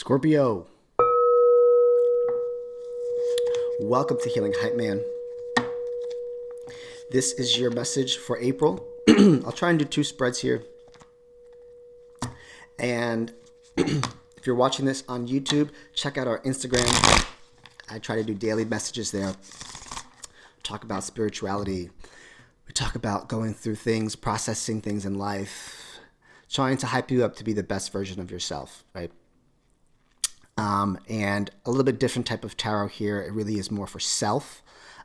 Scorpio, welcome to Healing Hype Man. This is your message for April. I'll try and do 2 spreads here. And if you're watching this on YouTube, check out our Instagram. I try to do daily messages there. Talk about spirituality. We talk about going through things, processing things in life, trying to hype you up to be the best version of yourself, right? And a little bit different type of tarot here. It really is more for self,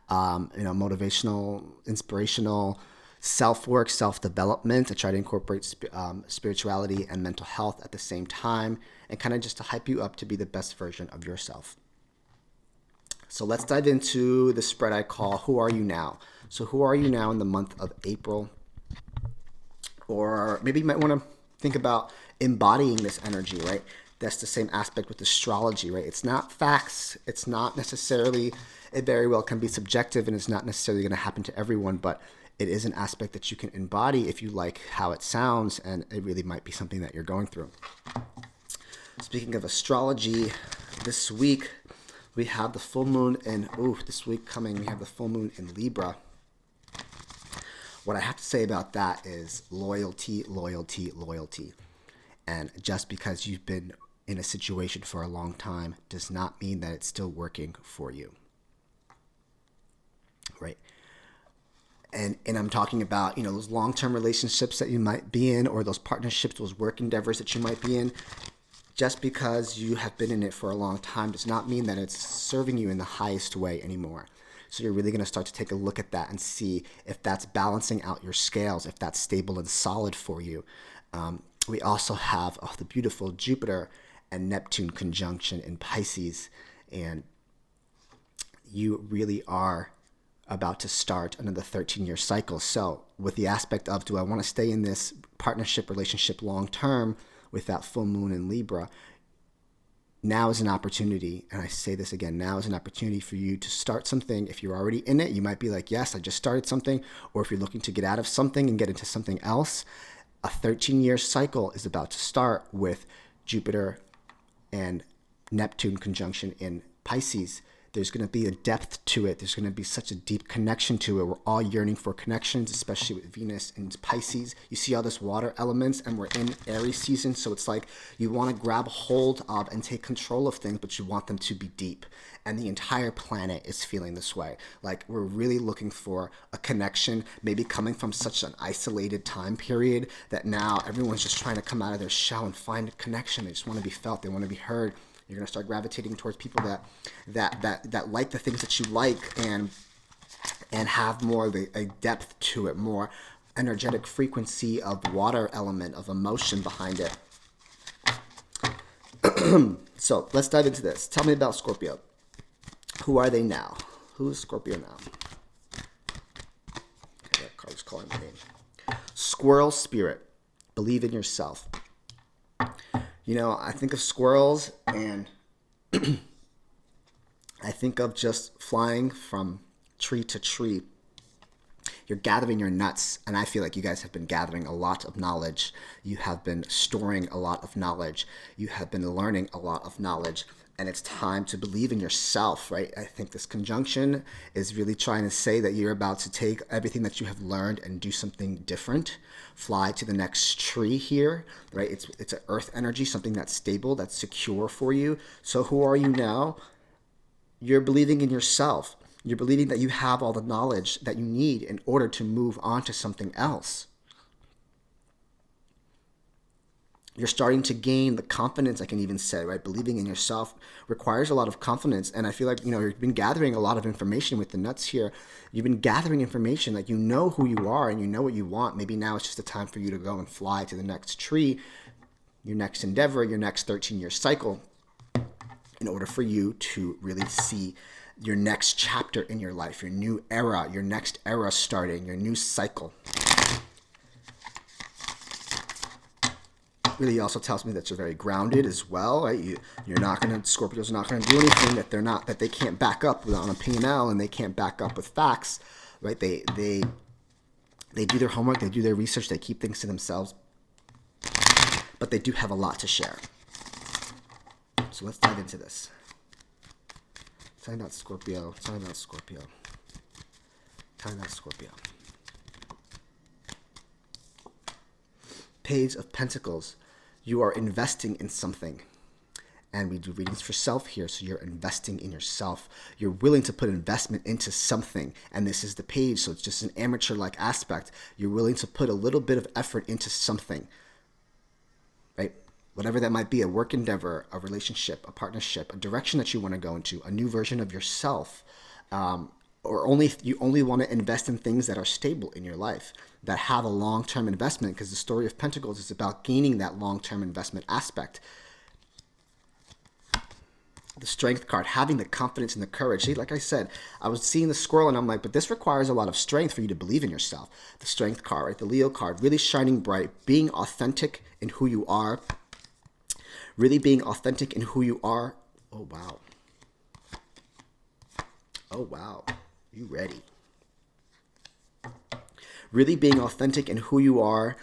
motivational, inspirational, self-work, self-development. I try to incorporate spirituality and mental health at the same time, and kind of just to hype you up to be the best version of yourself. So let's dive into the spread I call Who Are You Now? So who are you now in the month of April? Or maybe you might want to think about embodying this energy, right? That's the same aspect with astrology, right? It's not facts. It's not necessarily, it very well can be subjective, and it's not necessarily going to happen to everyone, but it is an aspect that you can embody if you like how it sounds, and it really might be something that you're going through. Speaking of astrology, this week we have the full moon in, this week coming, we have the full moon in Libra. What I have to say about that is loyalty, loyalty, loyalty. And just because you've been in a situation for a long time does not mean that it's still working for you, right? And I'm talking about, those long-term relationships that you might be in, or those partnerships, those work endeavors that you might be in. Just because you have been in it for a long time does not mean that it's serving you in the highest way anymore. So you're really going to start to take a look at that and see if that's balancing out your scales, if that's stable and solid for you. We also have the beautiful Jupiter and Neptune conjunction in Pisces, and you really are about to start another 13-year cycle. So with the aspect of, do I want to stay in this partnership, relationship long term with that full moon in Libra? Now is an opportunity, and I say this again, now is an opportunity for you to start something. If you're already in it, you might be like, yes, I just started something. Or if you're looking to get out of something and get into something else, a 13-year cycle is about to start with Jupiter and Neptune conjunction in Pisces. There's going to be a depth to it. There's going to be such a deep connection to it. We're all yearning for connections, especially with Venus and Pisces. You see all this water elements, and we're in Aries season. So it's like you want to grab hold of and take control of things, but you want them to be deep. And the entire planet is feeling this way. Like, we're really looking for a connection, maybe coming from such an isolated time period that now everyone's just trying to come out of their shell and find a connection. They just want to be felt. They want to be heard. You're going to start gravitating towards people that like the things that you like, and have more of a depth to it, more energetic frequency of water element, of emotion behind it. So let's dive into this. Tell me about Scorpio. Who are they now? Who is Scorpio now? Okay, that card's calling my name. Squirrel spirit. Believe in yourself. I think of squirrels, and I think of just flying from tree to tree. You're gathering your nuts, and I feel like you guys have been gathering a lot of knowledge. You have been storing a lot of knowledge. You have been learning a lot of knowledge, and it's time to believe in yourself, right? I think this conjunction is really trying to say that you're about to take everything that you have learned and do something different. Fly to the next tree here, right? It's an earth energy, something that's stable, that's secure for you. So who are you now? You're believing in yourself. You're believing that you have all the knowledge that you need in order to move on to something else. You're starting to gain the confidence, I can even say, right? Believing in yourself requires a lot of confidence. And I feel like, you've been gathering a lot of information with the nuts here. You've been gathering information, like you know who you are and you know what you want. Maybe now it's just a time for you to go and fly to the next tree, your next endeavor, your next 13-year cycle, in order for you to really see your next chapter in your life, your new era, your next era starting, your new cycle. Really also tells me that you're very grounded as well, right? Scorpios are not going to do anything that they can't back up on a P&L, and they can't back up with facts, right? They do their homework, they do their research, they keep things to themselves, but they do have a lot to share. So let's dive into this. Talking about Scorpio. Talking about Scorpio. Talking about Scorpio. Page of Pentacles. You are investing in something. And we do readings for self here, so you're investing in yourself. You're willing to put investment into something, and this is the page, so it's just an amateur-like aspect. You're willing to put a little bit of effort into something, right? Whatever that might be, a work endeavor, a relationship, a partnership, a direction that you want to go into, a new version of yourself, or you only want to invest in things that are stable in your life, that have a long-term investment, because the story of Pentacles is about gaining that long-term investment aspect. The Strength card, having the confidence and the courage. See, like I said, I was seeing the squirrel and I'm like, but this requires a lot of strength for you to believe in yourself. The Strength card, right? The Leo card, really shining bright, being authentic in who you are. Really being authentic in who you are. Oh, wow. Oh, wow. You ready? Really being authentic in who you are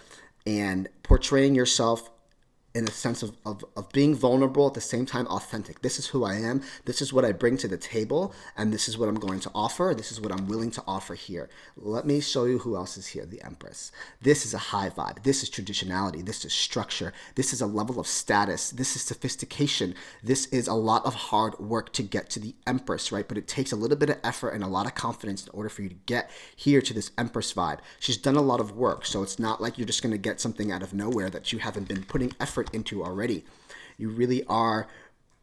and portraying yourself in a sense of being vulnerable, at the same time authentic. This is who I am. This is what I bring to the table. And this is what I'm going to offer. This is what I'm willing to offer here. Let me show you who else is here. The Empress. This is a high vibe. This is traditionality. This is structure. This is a level of status. This is sophistication. This is a lot of hard work to get to the Empress, right? But it takes a little bit of effort and a lot of confidence in order for you to get here to this Empress vibe. She's done a lot of work. So it's not like you're just going to get something out of nowhere that you haven't been putting effort into already. You really are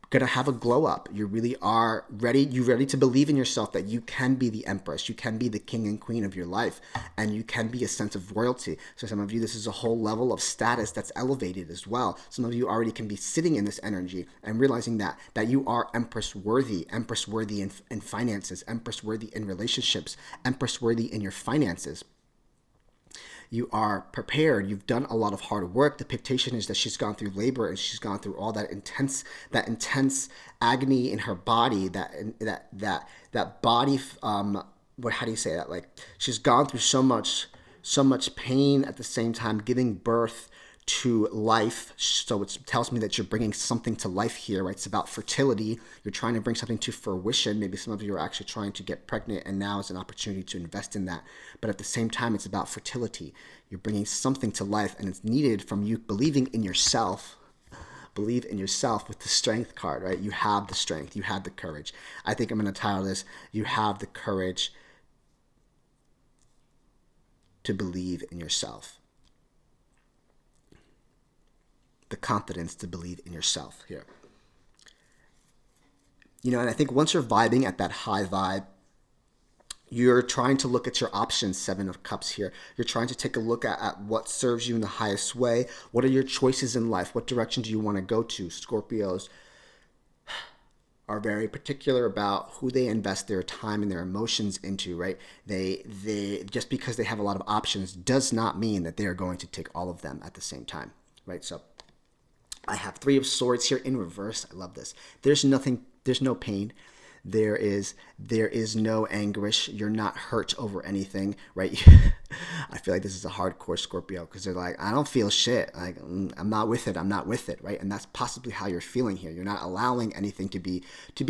going to have a glow up. You really are ready. You're ready to believe in yourself that you can be the Empress. You can be the king and queen of your life, and you can be a sense of royalty. So some of you, this is a whole level of status that's elevated as well. Some of you already can be sitting in this energy and realizing that you are Empress worthy in finances, Empress worthy in relationships, Empress worthy in your finances. You are prepared. You've done a lot of hard work. The pictation is that she's gone through labor and she's gone through all that intense agony in her body, that body. How do you say that? Like, she's gone through so much pain at the same time, giving birth to life. So it tells me that you're bringing something to life here, right? It's about fertility. You're trying to bring something to fruition. Maybe some of you are actually trying to get pregnant, and now is an opportunity to invest in that. But at the same time, it's about fertility. You're bringing something to life, and it's needed from you believing in yourself. Believe in yourself with the Strength card, right? You have the strength. You have the courage. I think I'm going to title this, You Have the Courage to Believe in Yourself. The confidence to believe in yourself here. And I think once you're vibing at that high vibe, you're trying to look at your options, Seven of Cups here. You're trying to take a look at what serves you in the highest way. What are your choices in life? What direction do you want to go to? Scorpios are very particular about who they invest their time and their emotions into, right? They just because they have a lot of options does not mean that they are going to take all of them at the same time, right? So I have Three of Swords here in reverse. I love this. There's no pain. There is no anguish. You're not hurt over anything, right? I feel like this is a hardcore Scorpio because they're like, I don't feel shit. Like, I'm not with it. I'm not with it, right? And that's possibly how you're feeling here. You're not allowing anything to be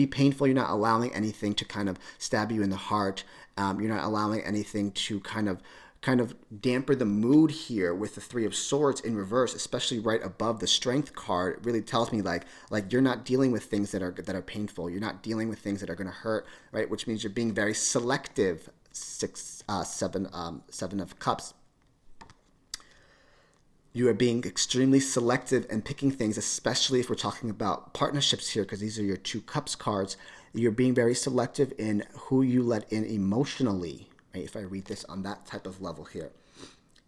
painful. You're not allowing anything to kind of stab you in the heart. You're not allowing anything to kind of damper the mood here with the Three of Swords in reverse, especially right above the Strength card. It really tells me like you're not dealing with things that are painful. You're not dealing with things that are going to hurt, right? Which means you're being very selective. Seven of Cups. You are being extremely selective and picking things, especially if we're talking about partnerships here, because these are your Two Cups cards. You're being very selective in who you let in emotionally. Right, if I read this on that type of level here.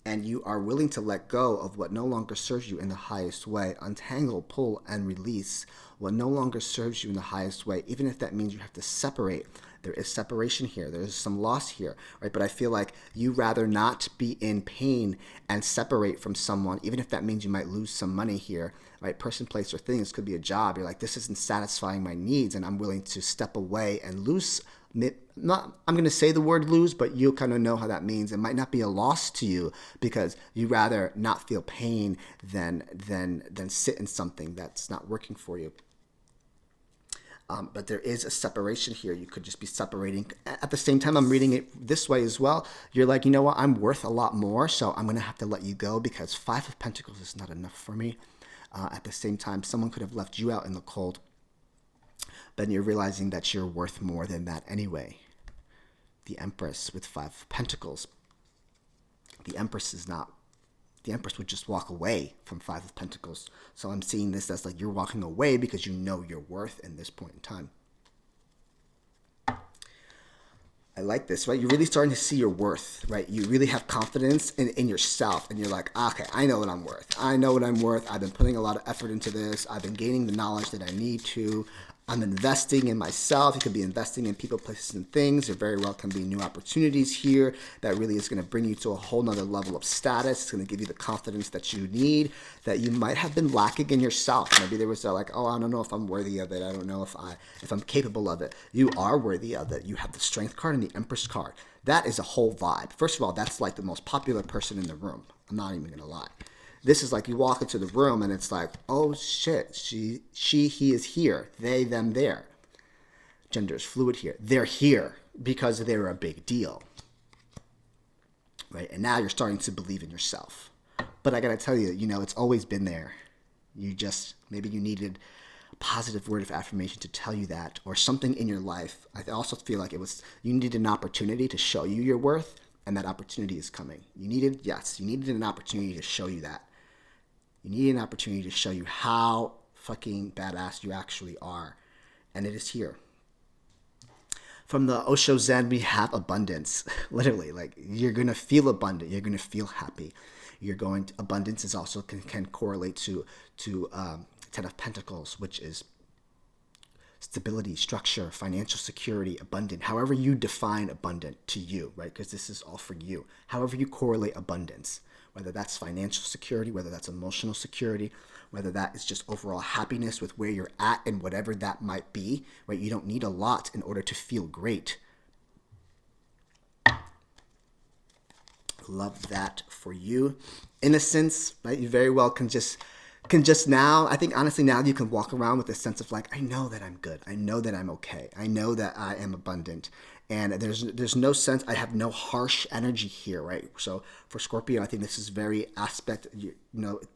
And you are willing to let go of what no longer serves you in the highest way. Untangle, pull, and release what no longer serves you in the highest way, even if that means you have to separate. There is separation here. There is some loss here, right? But I feel like you rather not be in pain and separate from someone, even if that means you might lose some money here, right? Person, place, or things could be a job. You're like, this isn't satisfying my needs, and I'm willing to step away and lose. I'm going to say the word lose, but you'll kind of know how that means. It might not be a loss to you because you rather not feel pain than sit in something that's not working for you. But there is a separation here. You could just be separating. At the same time, I'm reading it this way as well. You're like, you know what? I'm worth a lot more, so I'm going to have to let you go because Five of Pentacles is not enough for me. At the same time, someone could have left you out in the cold, but you're realizing that you're worth more than that anyway. The Empress with Five of Pentacles. The Empress would just walk away from Five of Pentacles. So I'm seeing this as like you're walking away because you know your worth in this point in time. I like this, right? You're really starting to see your worth, right? You really have confidence in yourself, and you're like, okay, I know what I'm worth. I know what I'm worth. I've been putting a lot of effort into this. I've been gaining the knowledge that I need to. I'm investing in myself. You could be investing in people, places, and things. There very well can be new opportunities here that really is going to bring you to a whole nother level of status. It's going to give you the confidence that you need, that you might have been lacking in yourself. Maybe there was like, oh, I don't know if I'm worthy of it. I don't know if I'm capable of it. You are worthy of it. You have the Strength card and the Empress card. That is a whole vibe. First of all, that's like the most popular person in the room. I'm not even going to lie. This is like you walk into the room and it's like, oh shit, he is here. They, them, there. Gender is fluid here. They're here because they're a big deal. Right? And now you're starting to believe in yourself. But I got to tell you, it's always been there. Maybe you needed a positive word of affirmation to tell you that, or something in your life. I also feel like you needed an opportunity to show you your worth, and that opportunity is coming. You needed an opportunity to show you that. You need an opportunity to show you how fucking badass you actually are. And it is here. From the Osho Zen, we have abundance. Literally, like you're going to feel abundant. You're going to feel happy. Abundance is also can correlate to Ten of Pentacles, which is stability, structure, financial security, abundant. However you define abundant to you, right? Because this is all for you. However you correlate abundance. Whether that's financial security, whether that's emotional security, whether that is just overall happiness with where you're at and whatever that might be, right? You don't need a lot in order to feel great. Love that for you. Innocence, right? You very well can just now, I think honestly now you can walk around with a sense of like, I know that I'm good. I know that I'm okay. I know that I am abundant. And there's no sense, I have no harsh energy here, right? So for Scorpio, I think this is very aspect,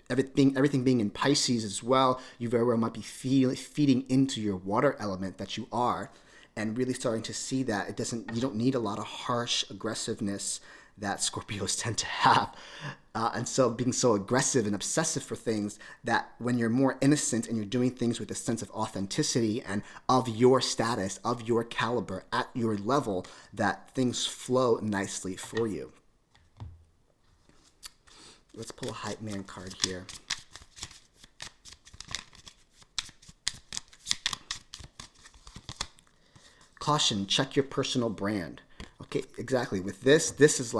everything being in Pisces as well, you very well might be feeding into your water element that you are, and really starting to see that you don't need a lot of harsh aggressiveness that Scorpios tend to have. And so being so aggressive and obsessive for things, that when you're more innocent and you're doing things with a sense of authenticity and of your status, of your caliber, at your level, that things flow nicely for you. Let's pull a Hype Man card here. Caution, check your personal brand. Okay, exactly. With this is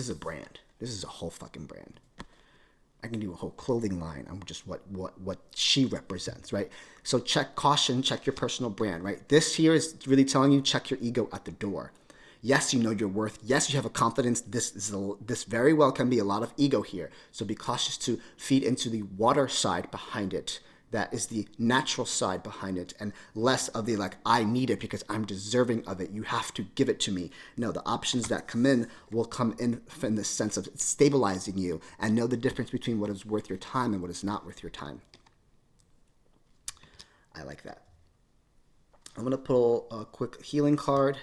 a brand. This is a whole fucking brand. I can do a whole clothing line on just what she represents, right? So check your personal brand, right? This here is really telling you, check your ego at the door. Yes, you know your worth. Yes, you have a confidence. This very well can be a lot of ego here. So be cautious to feed into the water side behind it. That is the natural side behind it, and less of the like, I need it because I'm deserving of it. You have to give it to me. No, the options that come in will come in the sense of stabilizing you, and know the difference between what is worth your time and what is not worth your time. I like that. I'm going to pull a quick healing card.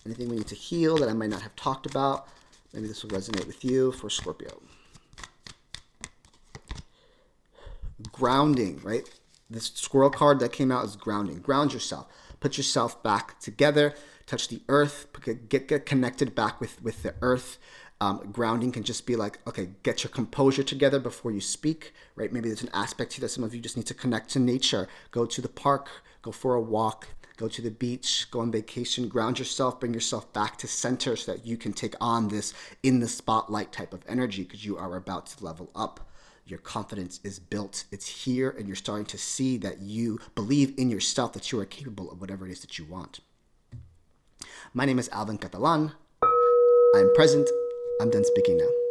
Anything we need to heal that I might not have talked about. Maybe this will resonate with you for Scorpio. Grounding, right? This squirrel card that came out is grounding. Ground yourself. Put yourself back together. Touch the earth. Get connected back with the earth. Grounding can just be like, okay, get your composure together before you speak, right? Maybe there's an aspect to that some of you just need to connect to nature. Go to the park. Go for a walk. Go to the beach. Go on vacation. Ground yourself. Bring yourself back to center so that you can take on this in the spotlight type of energy, because you are about to level up. Your confidence is built. It's here, and you're starting to see that you believe in yourself, that you are capable of whatever it is that you want. My name is Alvin Catalan. I'm present. I'm done speaking now.